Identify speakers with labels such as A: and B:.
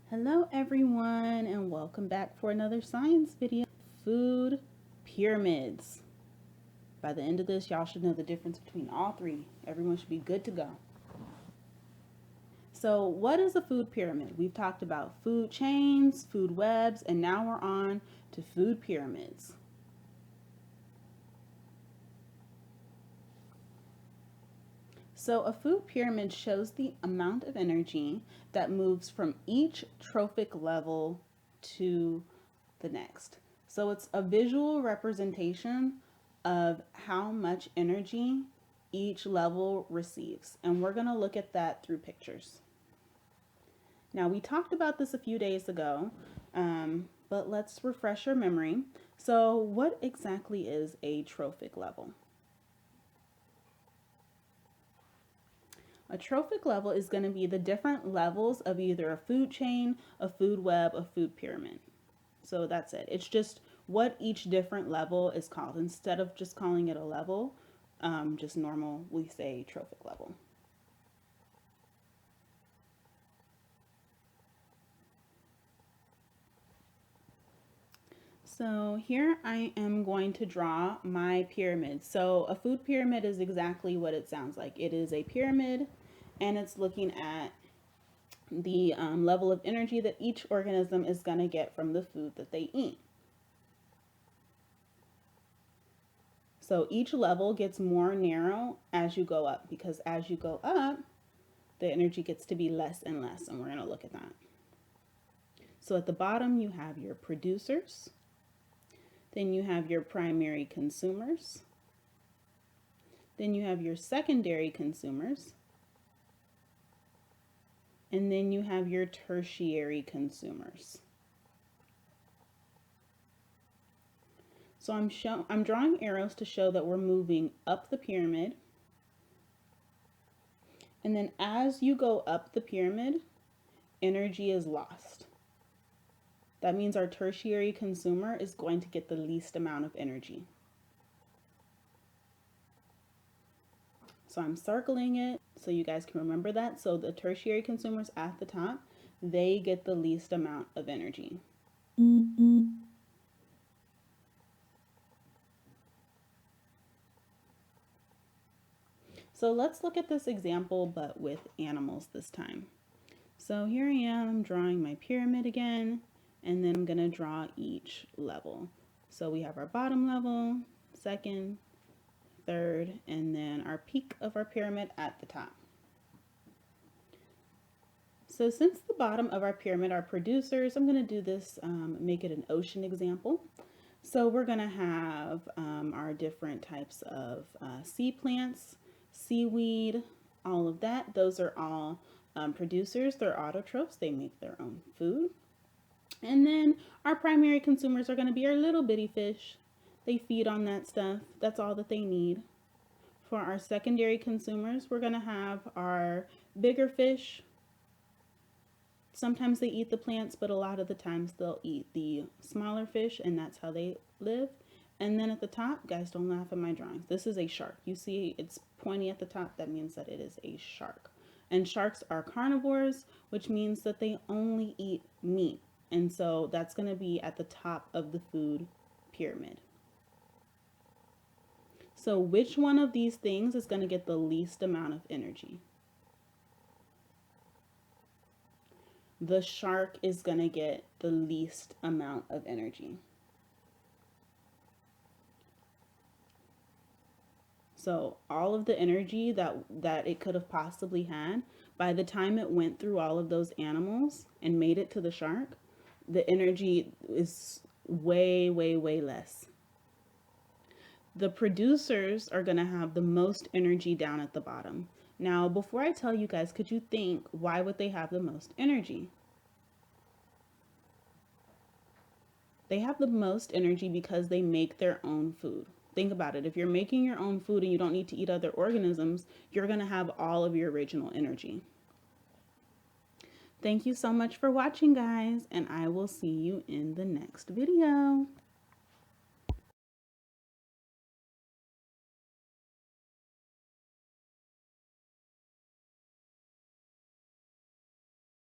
A: Hello everyone and welcome back for another science video. Food pyramids. By the end of this, y'all should know the difference between all three. Everyone should be good to go. So what is a food pyramid? We've talked about food chains, food webs, and now we're on to food pyramids. So a food pyramid shows the amount of energy that moves from each trophic level to the next. So it's a visual representation of how much energy each level receives. And we're going to look at that through pictures. Now, we talked about this a few days ago, but let's refresh your memory. So what exactly is a trophic level? A trophic level is going to be the different levels of either a food chain, a food web, a food pyramid. So that's it. It's just what each different level is called. Instead of just calling it a level, just normal, we say trophic level. So here I am going to draw my pyramid. So a food pyramid is exactly what it sounds like. It is a pyramid and it's looking at the level of energy that each organism is going to get from the food that they eat. So each level gets more narrow as you go up, because as you go up, the energy gets to be less and less, and we're going to look at that. So at the bottom, you have your producers. Then you have your primary consumers. Then you have your secondary consumers. And then you have your tertiary consumers. So I'm drawing arrows to show that we're moving up the pyramid. And then as you go up the pyramid, energy is lost. That means our tertiary consumer is going to get the least amount of energy. So I'm circling it so you guys can remember that. So the tertiary consumers at the top, they get the least amount of energy. So let's look at this example, but with animals this time. So here I am drawing my pyramid again, and then I'm going to draw each level. So we have our bottom level, second, third, and then our peak of our pyramid at the top. So since the bottom of our pyramid are producers, I'm going to do this, make it an ocean example. So we're going to have our different types of sea plants, seaweed, all of that. Those are all producers. They're autotrophs. They make their own food. And then our primary consumers are going to be our little bitty fish. They feed on that stuff. That's all that they need. For our secondary consumers, we're going to have our bigger fish. Sometimes they eat the plants, but a lot of the times they'll eat the smaller fish, and that's how they live. And then at the top, guys, don't laugh at my drawings. This is a shark. You see it's pointy at the top. That means that it is a shark. And sharks are carnivores, which means that they only eat meat. And so that's going to be at the top of the food pyramid. So which one of these things is going to get the least amount of energy? The shark is going to get the least amount of energy. So all of the energy that it could have possibly had, by the time it went through all of those animals and made it to the shark, the energy is way, way, way less. The producers are going to have the most energy down at the bottom. Now, before I tell you guys, could you think, why would they have the most energy? They have the most energy because they make their own food. Think about it. If you're making your own food and you don't need to eat other organisms, you're going to have all of your original energy. Thank you so much for watching, guys, and I will see you in the next video.